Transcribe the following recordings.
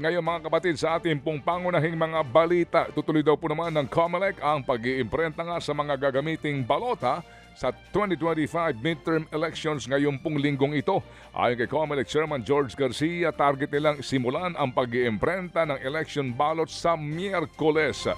ngayon mga kapatid sa ating pong pangunahing mga balita, tutuloy daw po naman ng COMELEC ang pag-iimprenta nga sa mga gagamiting balota sa 2025 midterm elections ngayong pong linggong ito. Ayon kay COMELEC Chairman George Garcia, target nilang simulan ang pag-iimprenta ng election ballots sa Miyerkules.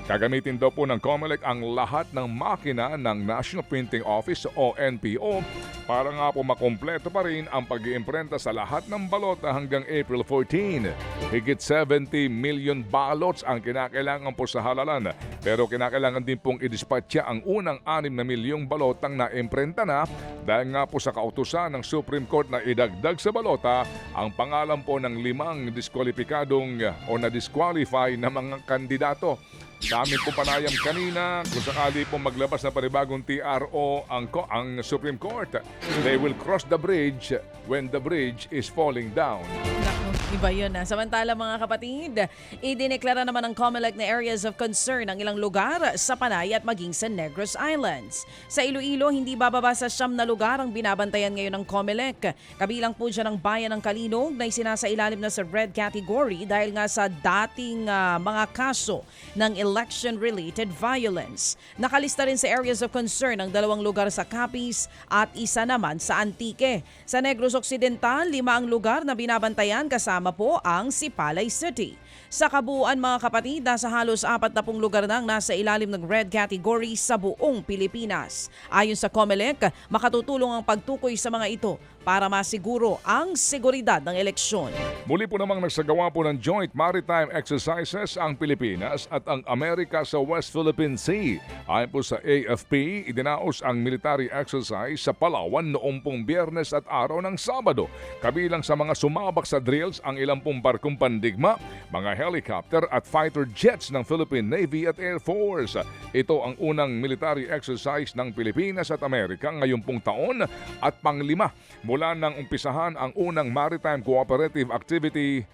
Gagamitin daw po ng COMELEC ang lahat ng makina ng National Printing Office o NPO para nga po makumpleto pa rin ang pag-iimprenta sa lahat ng balota hanggang April 14. Higit 70 million ballots ang kinakailangan po sa halalan, pero kinakailangan din pong idispatcha ang unang 6 na milyong balotang naimprenta na dahil nga po sa kautusan ng Supreme Court na idagdag sa balota ang pangalan po ng 5 diskwalipikadong o na-disqualify na mga kandidato. Sa amin po panayam kanina, kung sakali po maglabas na panibagong TRO ang Supreme Court, they will cross the bridge when the bridge is falling down. Naku, iba yun na. Samantala mga kapatid, idineklara naman ng COMELEC na areas of concern ang ilang lugar sa Panay at maging sa Negros Islands. Sa Iloilo, hindi bababa sa 9 na lugar ang binabantayan ngayon ng COMELEC. Kabilang po dyan ang bayan ng Kalinog na isinasailalim na sa red category dahil nga sa dating mga kaso ng election-related violence. Nakalista rin sa areas of concern ang 2 lugar sa Capiz at 1 naman sa Antique. Sa Negros Occidental, 5 ang lugar na binabantayan kasama po ang Sipalay City. Sa kabuuan mga kapatid, nasa halos 40 lugar nang nasa ilalim ng red category sa buong Pilipinas. Ayon sa COMELEC, makatutulong ang pagtukoy sa mga ito para masiguro ang seguridad ng eleksyon. Muli po namang nagsagawa po ng joint maritime exercises ang Pilipinas at ang Amerika sa West Philippine Sea. Ayon po sa AFP, idinaos ang military exercise sa Palawan noong pong Biyernes at araw ng Sabado. Kabilang sa mga sumabak sa drills ang ilang pong barkong pandigma, mga helicopter at fighter jets ng Philippine Navy at Air Force. Ito ang unang military exercise ng Pilipinas at Amerika ngayong pong taon at panglima mula nang umpisahan ang unang maritime cooperative activity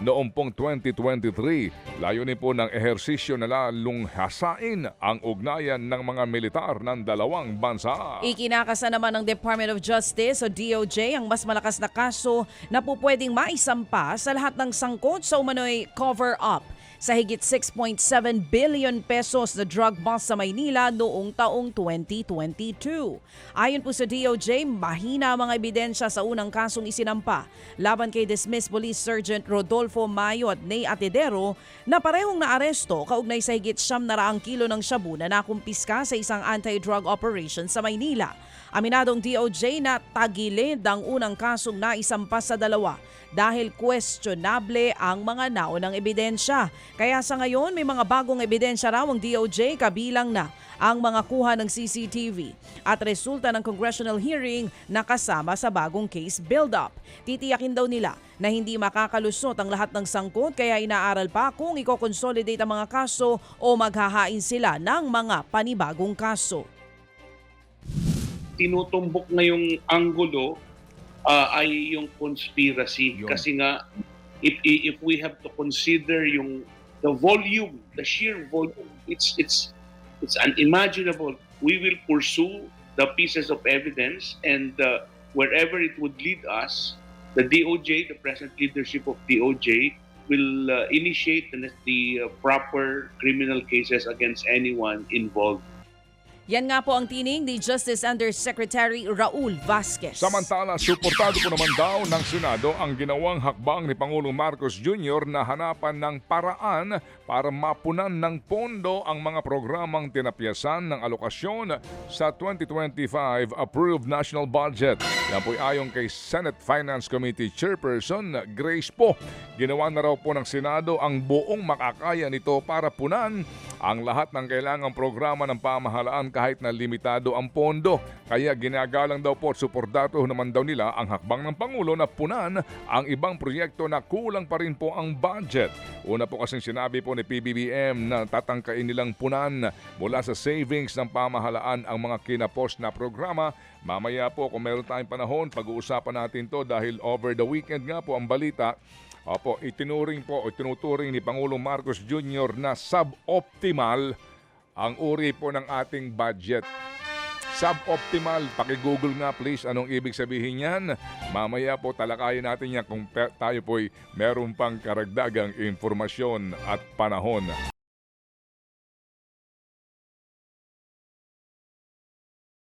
noong pong 2023. Layunin po ng ehersisyo na lalong hasain ang ugnayan ng mga militar ng dalawang bansa. Ikinakasa naman ng Department of Justice o DOJ ang mas malakas na kaso na po pwedeng maisampa sa lahat ng sangkot sa umano'y cover-up sa higit 6.7 billion pesos na drug bust sa Maynila noong taong 2022. Ayon po sa DOJ, mahina ang mga ebidensya sa unang kasong isinampa laban kay dismissed Police Sergeant Rodolfo Mayo at Ney Atedero na parehong naaresto kaugnay sa higit 700 kilo ng shabu na nakumpiska sa isang anti-drug operation sa Maynila. Aminadong DOJ na tagilid ang unang kasong naisampa sa dalawa dahil questionable ang mga naunang ebidensya. Kaya sa ngayon may mga bagong ebidensya raw ang DOJ kabilang na ang mga kuha ng CCTV at resulta ng congressional hearing na kasama sa bagong case build-up. Titiyakin daw nila na hindi makakalusot ang lahat ng sangkot kaya inaaral pa kung i-consolidate ang mga kaso o maghahain sila ng mga panibagong kaso. Tinutumbok na yung anggulo ay yung conspiracy. Yun. Kasi nga, if we have to consider yung the volume, the sheer volume, it's unimaginable. We will pursue the pieces of evidence and wherever it would lead us, the DOJ, the present leadership of DOJ, will initiate the proper criminal cases against anyone involved. Yan nga po ang tining ni Justice Undersecretary Raul Vasquez. Samantala, suportado po naman daw ng Senado ang ginawang hakbang ni Pangulong Marcos Jr. na hanapan ng paraan para mapunan ng pondo ang mga programang tinapyasan ng alokasyon sa 2025 approved national budget. Yan po'y ayon kay Senate Finance Committee Chairperson Grace Poe. Ginawa na raw po ng Senado ang buong makakaya nito para punan ang lahat ng kailangang programa ng pamahalaan kahit na limitado ang pondo. Kaya ginagalang daw po at suportado naman daw nila ang hakbang ng Pangulo na punan ang ibang proyekto na kulang pa rin po ang budget. Una po kasing sinabi po ni PBBM na tatangkain nilang punan mula sa savings ng pamahalaan ang mga kinapost na programa. Mamaya po kung meron tayong panahon, pag-uusapan natin to dahil over the weekend nga po ang balita. Opo, itinuturing ni Pangulong Marcos Jr. na suboptimal ang uri po ng ating budget. suboptimal. Paki-Google nga please anong ibig sabihin yan. Mamaya po talakayin natin yan kung tayo po'y meron pang karagdagang impormasyon at panahon.